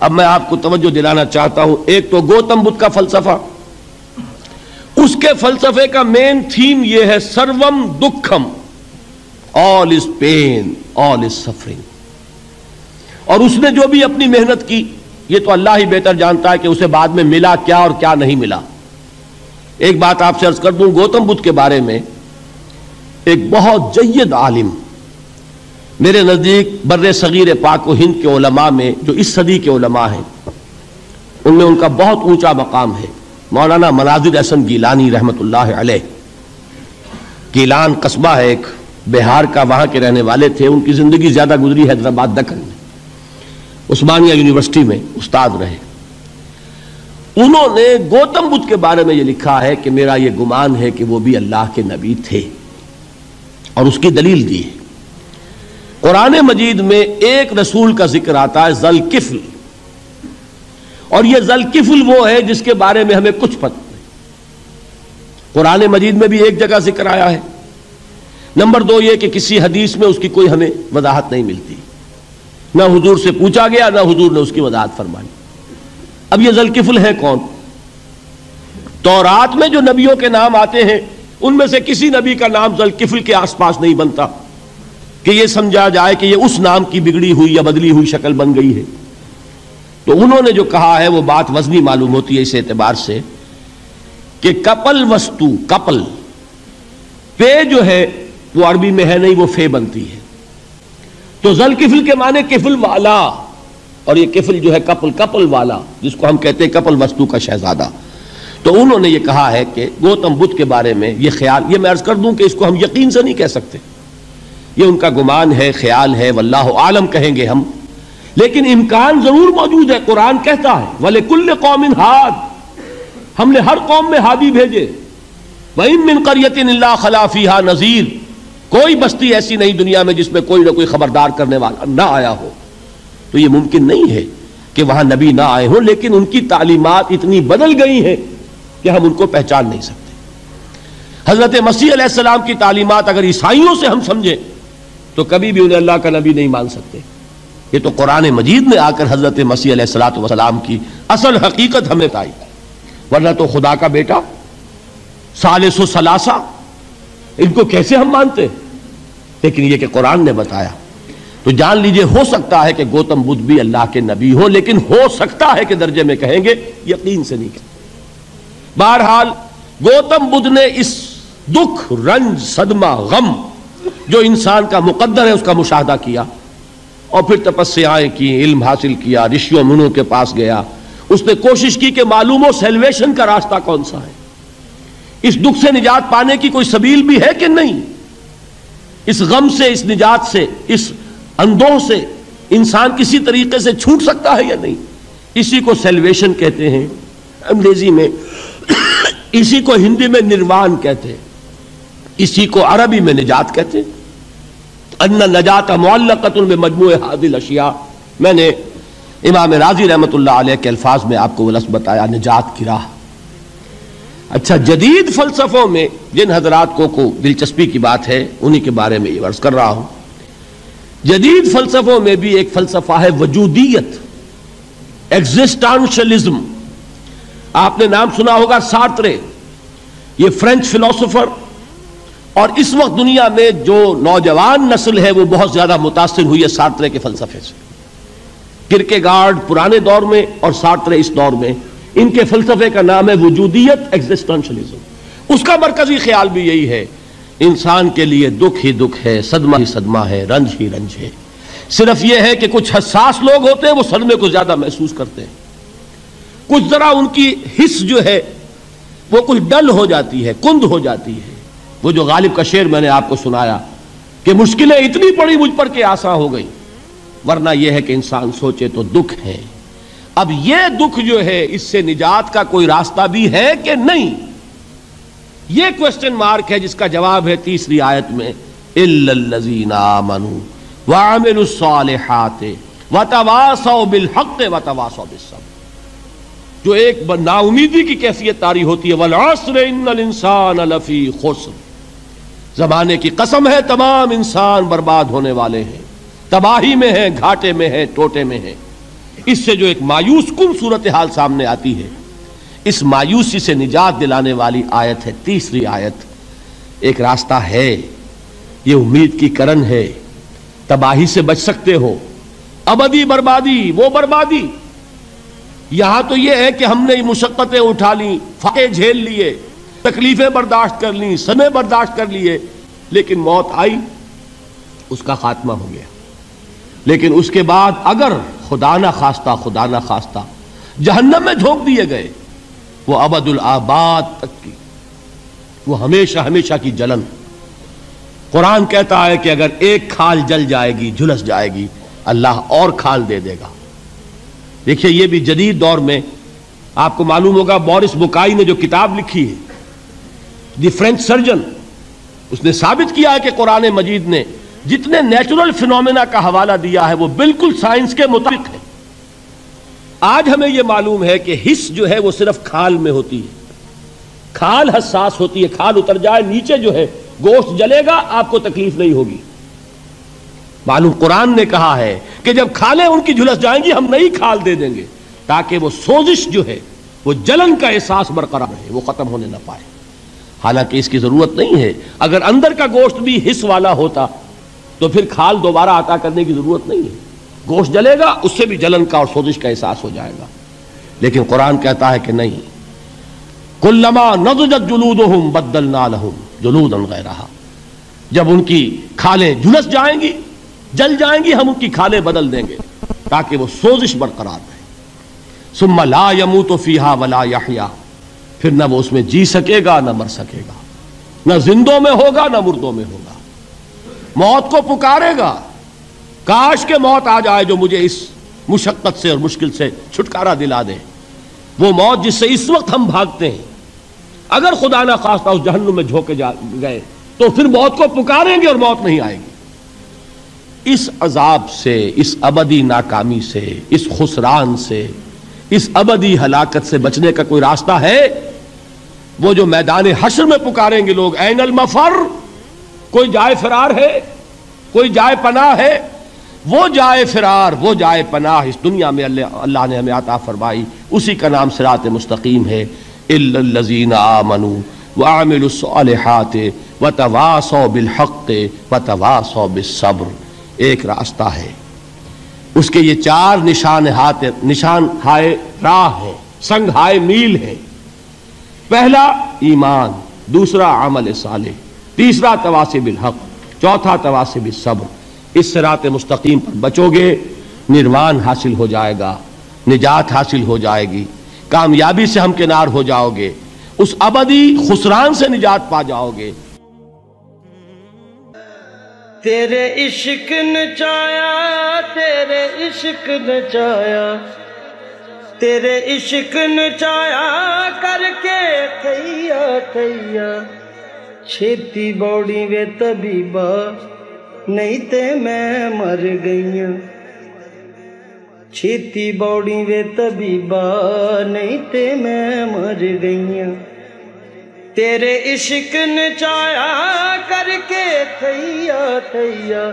اب میں آپ کو توجہ دلانا چاہتا ہوں، ایک تو گوتم بدھ کا فلسفہ، اس کے فلسفے کا مین تھیم یہ ہے سروم دکھم، آل از پین، آل از سفرنگ. اور اس نے جو بھی اپنی محنت کی یہ تو اللہ ہی بہتر جانتا ہے کہ اسے بعد میں ملا کیا اور کیا نہیں ملا. ایک بات آپ سے عرض کر دوں، گوتم بدھ کے بارے میں ایک بہت جید عالم میرے نزدیک بر صغیر پاک و ہند کے علماء میں جو اس صدی کے علماء ہیں ان میں ان کا بہت اونچا مقام ہے، مولانا مناظر احسن گیلانی رحمت اللہ علیہ. گیلان قصبہ ہے ایک بہار کا، وہاں کے رہنے والے تھے. ان کی زندگی زیادہ گزری حیدرآباد دکن میں، عثمانیہ یونیورسٹی میں استاد رہے. انہوں نے گوتم بدھ کے بارے میں یہ لکھا ہے کہ میرا یہ گمان ہے کہ وہ بھی اللہ کے نبی تھے، اور اس کی دلیل دی ہے. قرآن مجید میں ایک رسول کا ذکر آتا ہے ذوالکفل، اور یہ ذوالکفل وہ ہے جس کے بارے میں ہمیں کچھ پتہ نہیں. قرآن مجید میں بھی ایک جگہ ذکر آیا ہے. نمبر دو یہ کہ کسی حدیث میں اس کی کوئی ہمیں وضاحت نہیں ملتی، نہ حضور سے پوچھا گیا نہ حضور نے اس کی وضاحت فرمائی. اب یہ ذوالکفل ہے کون؟ تورات میں جو نبیوں کے نام آتے ہیں ان میں سے کسی نبی کا نام ذوالکفل کے آس پاس نہیں بنتا کہ یہ سمجھا جائے کہ یہ اس نام کی بگڑی ہوئی یا بدلی ہوئی شکل بن گئی ہے. تو انہوں نے جو کہا ہے وہ بات وزنی معلوم ہوتی ہے اس اعتبار سے کہ کپل وستو، کپل پے جو ہے وہ عربی میں ہے نہیں، وہ فے بنتی ہے. تو ذوالکفل کے معنی کفل والا، اور یہ کفل جو ہے کپل والا، جس کو ہم کہتے ہیں کپل وستو کا شہزادہ. تو انہوں نے یہ کہا ہے کہ گوتم بدھ کے بارے میں یہ خیال، یہ میں عرض کر دوں کہ اس کو ہم یقین سے نہیں کہہ سکتے، یہ ان کا گمان ہے، خیال ہے، واللہ عالم کہیں گے ہم، لیکن امکان ضرور موجود ہے. قرآن کہتا ہے وَلِكُلِّ قَوْمٍ ہاد، ہم نے ہر قوم میں ہادی بھیجے. وَإِن مِّن قَرْيَةٍ إِلَّا خَلَا فِيهَا نَذِيرٌ، کوئی بستی ایسی نہیں دنیا میں جس میں کوئی نہ کوئی خبردار کرنے والا نہ آیا ہو. تو یہ ممکن نہیں ہے کہ وہاں نبی نہ آئے ہوں، لیکن ان کی تعلیمات اتنی بدل گئی ہیں کہ ہم ان کو پہچان نہیں سکتے. حضرت مسیح علیہ السلام کی تعلیمات اگر عیسائیوں سے ہم سمجھیں تو کبھی بھی انہیں اللہ کا نبی نہیں مان سکتے. یہ تو قرآن مجید میں آ کر حضرت مسیح علیہ السلام کی اصل حقیقت ہمیں بتائی، ورنہ تو خدا کا بیٹا ثالث و ثلاثہ ان کو کیسے ہم مانتے؟ لیکن یہ کہ قرآن نے بتایا. تو جان لیجئے ہو سکتا ہے کہ گوتم بدھ بھی اللہ کے نبی ہو، لیکن ہو سکتا ہے کہ درجے میں کہیں گے، یقین سے نہیں کہتے. بہرحال گوتم بدھ نے اس دکھ، رنج، صدمہ، غم جو انسان کا مقدر ہے اس کا مشاہدہ کیا، اور پھر تپسیائیں کی، علم حاصل کیا، رشیوں منوں کے پاس گیا. اس نے کوشش کی کہ معلوم ہو سیلویشن کا راستہ کون سا ہے، اس دکھ سے نجات پانے کی کوئی سبیل بھی ہے کہ نہیں، اس غم سے، اس نجات سے، اس اندوہ سے انسان کسی طریقے سے چھوٹ سکتا ہے یا نہیں. اسی کو سیلویشن کہتے ہیں انگریزی میں، اسی کو ہندی میں نروان کہتے ہیں، اسی کو عربی میں نجات کہتے ہیں. ان نجات معلقۃ بمجموع هذه الاشیاء. میں نے امام راضی رحمت اللہ علیہ کے الفاظ میں آپ کو وہ لفظ بتایا، نجات کی راہ. اچھا، جدید فلسفوں میں جن حضرات کو دلچسپی کی بات ہے انہی کے بارے میں یہ عرض کر رہا ہوں. جدید فلسفوں میں بھی ایک فلسفہ ہے وجودیت، ایگزسٹانشلزم. آپ نے نام سنا ہوگا سارترے، یہ فرینچ فلاسفر، اور اس وقت دنیا میں جو نوجوان نسل ہے وہ بہت زیادہ متاثر ہوئی ہے سارترے کے فلسفے سے. کرکیگارڈ پرانے دور میں اور سارترے اس دور میں، ان کے فلسفے کا نام ہے وجودیت، ایگزسٹانشلزم. اس کا مرکزی خیال بھی یہی ہے، انسان کے لیے دکھ ہی دکھ ہے، صدمہ ہی صدمہ ہے، رنج ہی رنج ہے. صرف یہ ہے کہ کچھ حساس لوگ ہوتے ہیں وہ صدمے کو زیادہ محسوس کرتے ہیں، کچھ ذرا ان کی حس جو ہے وہ کچھ ڈل ہو جاتی ہے، کند ہو جاتی ہے. وہ جو غالب کا شعر میں نے آپ کو سنایا کہ مشکلیں اتنی پڑی مجھ پر کہ آساں ہو گئی، ورنہ یہ ہے کہ انسان سوچے تو دکھ ہے. اب یہ دکھ جو ہے اس سے نجات کا کوئی راستہ بھی ہے کہ نہیں، یہ کوسچن مارک ہے، جس کا جواب ہے تیسری آیت میں اِلَّا الَّذِينَ آمَنُوا وَعَمِلُوا الصَّالِحَاتِ وَتَوَاصَوْا بِالْحَقِّ وَتَوَاصَوْا بِالصَّبْرِ. جو ایک نا امیدی کی کیفیت طاری ہوتی ہے، وَالْعَصْرِ إِنَّ الْإِنسَانَ لَفِي خُسْرٍ، زمانے کی قسم ہے تمام انسان برباد ہونے والے ہیں، تباہی میں ہیں، گھاٹے میں ہیں، ٹوٹے میں ہیں. اس سے جو ایک مایوس کن صورتحال سامنے آتی ہے، اس مایوسی سے نجات دلانے والی آیت ہے تیسری آیت۔ ایک راستہ ہے، یہ امید کی کرن ہے، تباہی سے بچ سکتے ہو، ابدی بربادی وہ بربادی۔ یہاں تو یہ ہے کہ ہم نے مشقتیں اٹھا لیں، فاقے جھیل لیے، تکلیفیں برداشت کر لیں، صدمے برداشت کر لیے، لیکن موت آئی، اس کا خاتمہ ہو گیا۔ لیکن اس کے بعد اگر خدا نہ خواستہ جہنم میں جھونک دیے گئے، وہ ابد الآباد تک کی، وہ ہمیشہ ہمیشہ کی جلن۔ قرآن کہتا ہے کہ اگر ایک کھال جل جائے گی، جھلس جائے گی، اللہ اور کھال دے دے گا۔ دیکھیے یہ بھی جدید دور میں آپ کو معلوم ہوگا، بورس بکائی نے جو کتاب لکھی ہے، دی فرینچ سرجن، اس نے ثابت کیا ہے کہ قرآن مجید نے جتنے نیچرل فینومینا کا حوالہ دیا ہے وہ بالکل سائنس کے مطابق ہے۔ آج ہمیں یہ معلوم ہے کہ حس جو ہے وہ صرف کھال میں ہوتی ہے، کھال حساس ہوتی ہے، کھال اتر جائے نیچے جو ہے گوشت جلے گا، آپ کو تکلیف نہیں ہوگی۔ معلوم قرآن نے کہا ہے کہ جب کھالیں ان کی جھلس جائیں گی، ہم نئی کھال دے دیں گے تاکہ وہ سوزش جو ہے، وہ جلن کا احساس برقرار رہے، وہ ختم ہونے نہ پائے۔ حالانکہ اس کی ضرورت نہیں ہے، اگر اندر کا گوشت بھی حس والا ہوتا تو پھر کھال دوبارہ عطا کرنے کی ضرورت نہیں ہے، گوشت جلے گا، اس سے بھی جلن کا اور سوزش کا احساس ہو جائے گا۔ لیکن قرآن کہتا ہے کہ نہیں، کلما نضجت جلودہم بدلنا لہم جلودا غیرہا، جب ان کی کھالیں جھلس جائیں گی، جل جائیں گی، ہم ان کی کھالیں بدل دیں گے تاکہ وہ سوزش برقرار رہے۔ ثم لا يموت فیہا ولا یحیا، پھر نہ وہ اس میں جی سکے گا نہ مر سکے گا، نہ زندوں میں ہوگا نہ مردوں میں ہوگا۔ موت کو پکارے گا، کاش کہ موت آ جائے جو مجھے اس مشقت سے اور مشکل سے چھٹکارا دلا دے۔ وہ موت جس سے اس وقت ہم بھاگتے ہیں، اگر خدا نہ خواستہ اس جہنم میں جھونکے گئے تو پھر موت کو پکاریں گے اور موت نہیں آئے گی۔ اس عذاب سے، اس ابدی ناکامی سے، اس خسران سے، اس ابدی ہلاکت سے بچنے کا کوئی راستہ ہے؟ وہ جو میدان حشر میں پکاریں گے لوگ، این المفر، کوئی جائے فرار ہے، کوئی جائے پناہ ہے؟ وہ جائے فرار، وہ جائے پناہ اس دنیا میں اللہ نے ہمیں عطا فرمائی، اسی کا نام صراط مستقیم ہے۔ الا الذین آمنوا وعملوا الصالحات وتواصوا بالحق وتواصوا بالصبر، ایک راستہ ہے، اس کے یہ چار نشان ہائے راہ ہے، سنگ ہائے میل ہے۔ پہلا ایمان، دوسرا عمل صالح، تیسرا تواصی بالحق، چوتھا تواصی بالصبر۔ اس صراط مستقیم پر بچو گے، نروان حاصل ہو جائے گا، نجات حاصل ہو جائے گی، کامیابی سے ہمکنار ہو جاؤ گے، اس ابدی خسران سے نجات پا جاؤ گے۔ تیرے عشق نچایا، تیرے عشق نچایا، تیرے عشق نچایا کر کے تھیا تھیا، چھیتی بوڑی وے طبیبا نہیں تے میں مر گئیاں، چھیتی بوڑی وے طبیبا نہیں تے میں مر گئیاں، تیرے عشق نچایا کر کے تھیا تھیا،